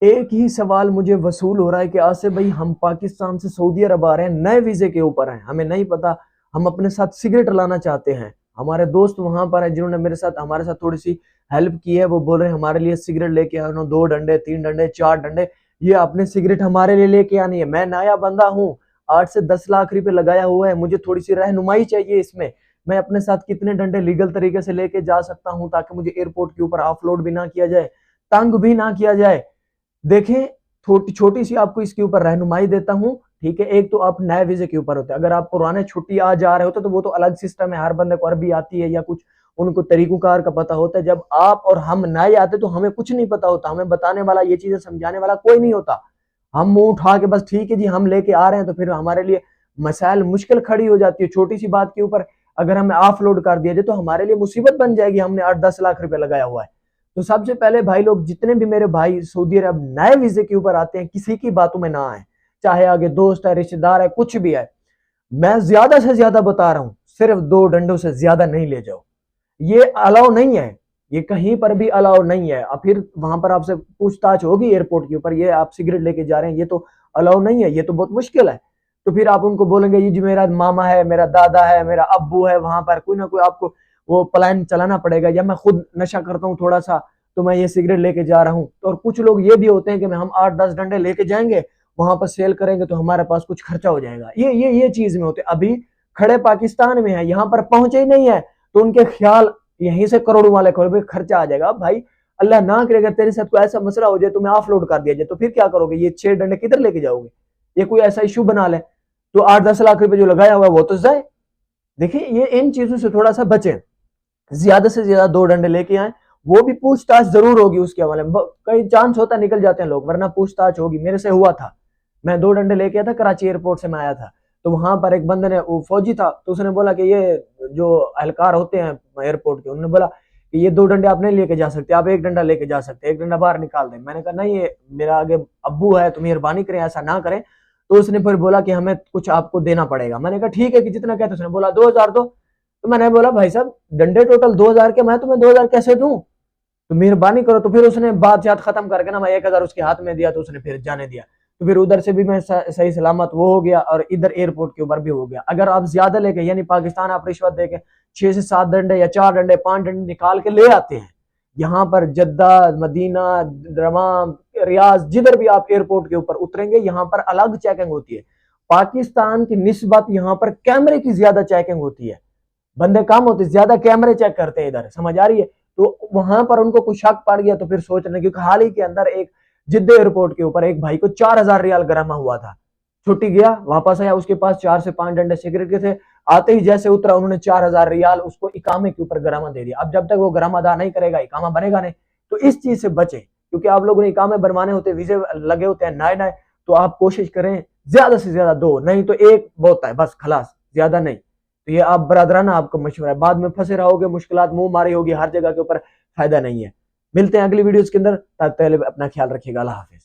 ایک ہی سوال مجھے وصول ہو رہا ہے کہ آصف بھائی ہم پاکستان سے سعودی عرب آ رہے ہیں، نئے ویزے کے اوپر ہیں، ہمیں نہیں پتا، ہم اپنے ساتھ سگریٹ لانا چاہتے ہیں، ہمارے دوست وہاں پر ہیں جنہوں نے ہمارے ساتھ تھوڑی سی ہیلپ کی ہے، وہ بول رہے ہیں ہمارے لیے سگریٹ لے کے آنا، 2 ڈنڈے 3 ڈنڈے 4 ڈنڈے، یہ اپنے سگریٹ ہمارے لیے لے کے آنی ہے۔ میں نیا بندہ ہوں، 8 سے 10 لاکھ روپے لگایا ہوا ہے، مجھے تھوڑی سی رہنمائی چاہیے اس میں اپنے ساتھ کتنے ڈنڈے لیگل طریقے سے لے کے جا سکتا ہوں تاکہ مجھے ایئرپورٹ کے اوپر آف لوڈ بھی نہ کیا جائے، تنگ بھی نہ کیا جائے۔ دیکھیں چھوٹی سی آپ کو اس کے اوپر رہنمائی دیتا ہوں، ٹھیک ہے؟ ایک تو آپ نئے ویزے کے اوپر ہوتے ہیں، اگر آپ پرانے چھٹی آ جا رہے ہوتے تو وہ تو الگ سسٹم ہے، ہر بندے کو عربی آتی ہے یا کچھ ان کو طریقہ کار کا پتہ ہوتا ہے۔ جب آپ اور ہم نئے آتے تو ہمیں کچھ نہیں پتا ہوتا، ہمیں بتانے والا یہ چیزیں سمجھانے والا کوئی نہیں ہوتا، ہم منہ اٹھا کے بس ٹھیک ہے جی ہم لے کے آ رہے ہیں، تو پھر ہمارے لیے مسائل مشکل کھڑی ہو جاتی ہے۔ چھوٹی سی بات کے اوپر اگر ہمیں آف لوڈ کر دیا جائے تو ہمارے لیے مصیبت بن جائے گی، ہم نے 8-10 لاکھ روپے لگایا ہوا ہے۔ تو سب سے پہلے بھائی لوگ، جتنے بھی میرے بھائی سعودی عرب نئے ویزے کے اوپر آتے ہیں، کسی کی باتوں میں نہ آئیں، چاہے آگے دوست ہے، رشتہ دار ہے، کچھ بھی ہے، میں زیادہ سے زیادہ بتا رہا ہوں، صرف 2 ڈنڈوں سے زیادہ نہیں لے جاؤ، یہ الاؤ نہیں ہے، یہ کہیں پر بھی الاؤ نہیں ہے۔ اب پھر وہاں پر آپ سے پوچھ تاچھ ہوگی ایئرپورٹ کے اوپر، یہ آپ سگریٹ لے کے جا رہے ہیں، یہ تو الاؤ نہیں ہے، یہ تو بہت مشکل ہے۔ تو پھر آپ ان کو بولیں گے یہ جو میرا ماما ہے، میرا دادا ہے، میرا ابو ہے، وہاں پر کوئی نہ کوئی آپ کو وہ پلان چلانا پڑے گا، یا میں خود نشہ کرتا ہوں تھوڑا سا تو میں یہ سگریٹ لے کے جا رہا ہوں۔ اور کچھ لوگ یہ بھی ہوتے ہیں کہ ہم 8-10 ڈنڈے لے کے جائیں گے، وہاں پر سیل کریں گے تو ہمارے پاس کچھ خرچہ ہو جائے گا، یہ چیز میں ہوتے ابھی کھڑے پاکستان میں ہیں، یہاں پر پہنچے ہی نہیں ہے تو ان کے خیال یہیں سے کروڑوں والے خرچہ آ جائے گا۔ بھائی اللہ نہ کرے اگر تیرے ساتھ کوئی ایسا مسئلہ ہو جائے تو میں آف لوڈ کر دیا جائے تو پھر کیا کرو گے؟ یہ 6 ڈنڈے کدھر لے کے جاؤ گے؟ یہ کوئی ایسا ایشو بنا لے تو 8-10 لاکھ روپے جو لگایا ہوا ہے وہ تو جائے۔ دیکھیں یہ ان چیزوں سے تھوڑا سا بچیں، زیادہ سے زیادہ 2 ڈنڈے لے کے آئیں، وہ بھی پوچھ تاچھ ضرور ہوگی اس کے حوالے میں، کئی چانس ہوتا ہے نکل جاتے ہیں لوگ، ورنہ پوچھ تاچھ ہوگی۔ میرے سے ہوا تھا، میں 2 ڈنڈے لے کے آیا تھا، کراچی ایئرپورٹ سے میں آیا تھا، تو وہاں پر ایک بندے نے، وہ فوجی تھا، تو اس نے بولا کہ یہ جو اہلکار ہوتے ہیں ایئرپورٹ کے، انہوں نے بولا کہ یہ 2 ڈنڈے آپ نہیں لے کے جا سکتے، آپ 1 ڈنڈا لے کے جا سکتے، 1 ڈنڈا باہر نکال دیں۔ میں نے کہا نہیں، یہ میرا آگے ابو ہے تو مہربانی کریں ایسا نہ کریں۔ تو اس نے پھر بولا کہ ہمیں کچھ آپ کو دینا پڑے گا۔ میں نے کہا ٹھیک ہے کہ جتنا کہتے، اس نے بولا 2000 دو۔ تو میں نے بولا بھائی صاحب ڈنڈے ٹوٹل 2000 کے، میں تمہیں 2000 کیسے دوں؟ تو مہربانی کرو۔ تو پھر اس نے بات چیت ختم کر کے نا میں 1000 اس کے ہاتھ میں دیا، تو اس نے پھر جانے دیا۔ تو پھر ادھر سے بھی میں صحیح سلامت وہ ہو گیا، اور ادھر ایئرپورٹ کے اوپر بھی ہو گیا۔ اگر آپ زیادہ لے کے، یعنی پاکستان آپ رشوت دے کے 6 سے 7 ڈنڈے یا 4 ڈنڈے 5 ڈنڈے نکال کے لے آتے ہیں، یہاں پر جدہ، مدینہ، دمام، ریاض، جدھر بھی آپ ایئرپورٹ کے اوپر اتریں گے یہاں پر الگ چیکنگ ہوتی ہے۔ پاکستان کی نسبت یہاں پر کیمرے کی زیادہ چیکنگ ہوتی ہے، بندے کم ہوتے، زیادہ کیمرے چیک کرتے ہیں ادھر، سمجھ آ رہی ہے؟ تو وہاں پر ان کو کچھ شک پڑ گیا تو پھر سوچ رہے، کیونکہ حال ہی کے اندر ایک جدہ ایئرپورٹ کے اوپر ایک بھائی کو 4000 ریال گرما ہوا تھا، چھٹی گیا واپس آیا، اس کے پاس 4 سے 5 ڈنڈے سگریٹ کے تھے، آتے ہی جیسے اترا انہوں نے 4000 ریال اس کو اقامے کے اوپر گرامہ دے دیا۔ اب جب تک وہ گرامہ ادا نہیں کرے گا اقامہ بنے گا نہیں، تو اس چیز سے بچیں، کیونکہ آپ لوگوں نے اقامے بنوانے ہوتے، ویزے لگے ہوتے ہیں نئے، تو آپ کوشش کریں زیادہ سے زیادہ 2، نہیں تو 1 بہت ہے بس، خلاص، زیادہ نہیں۔ تو یہ آپ برادرانہ آپ کو مشورہ ہے، بعد میں پھنسے رہو گے، مشکلات منہ ماری ہوگی ہر جگہ کے اوپر، فائدہ نہیں ہے۔ ملتے ہیں اگلی ویڈیوز کے اندر، تب تک اپنا خیال رکھیے گا، اللہ حافظ۔